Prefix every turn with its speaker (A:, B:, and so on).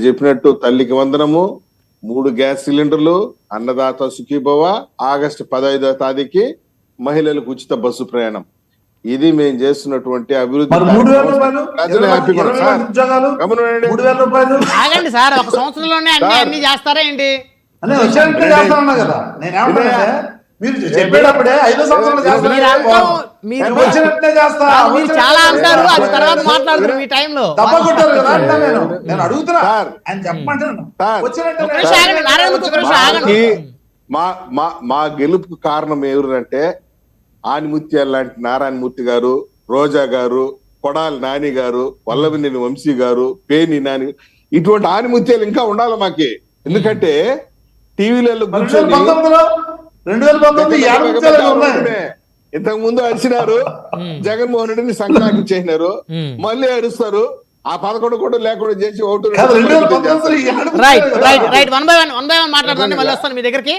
A: చెప్పినట్టు తల్లికి వందనము, 3 గ్యాస్ సిలిండర్లు, అన్నదాత సుఖీభవ, ఆగస్టు 15వ తేదీకి మహిళలకు ఉచిత బస్సు ప్రయాణం. ఇది మేము చేస్తున్నటువంటి అభివృద్ధి.
B: ఆగండి సార్, ఒక సంవత్సరంలోనే అన్ని చేస్తారా ఏంటి?
C: కదా నేనేమంటానంటే మీరు చెప్పేటప్పుడే 5 సంవత్సరాలు
B: చాలా అంటారు, అది తర్వాత మాట్లాడుతారు మీ టైంలో.
C: తప్పకొట్టారు కదా అంటా నేను అడుగుతున్నా ఆయన చెప్పమంటాను.
A: మా గెలుపుకు కారణం ఎవరంటే ఆనిముత్యాల లాంటి నారాయణమూర్తి గారు, రోజా గారు, కొడాలి నాని గారు, వల్లభనేని వంశీ గారు, పేని నాని, ఇటువంటి ఆనిముత్యాలు ఇంకా ఉండాలి మాకి. ఎందుకంటే టీవీలలో కూర్చొని
C: 2019
A: ఇంతకు ముందు అరిచినారు, జగన్మోహన్ రెడ్డిని సంక్రాంతి చేసినారు, మళ్ళీ అరుస్తారు. ఆ 11 కూడా లేకుండా చేసి vote.
B: Right right right, one by one మాట్లాడుతుంది, మళ్ళీ వస్తాను మీ దగ్గరికి.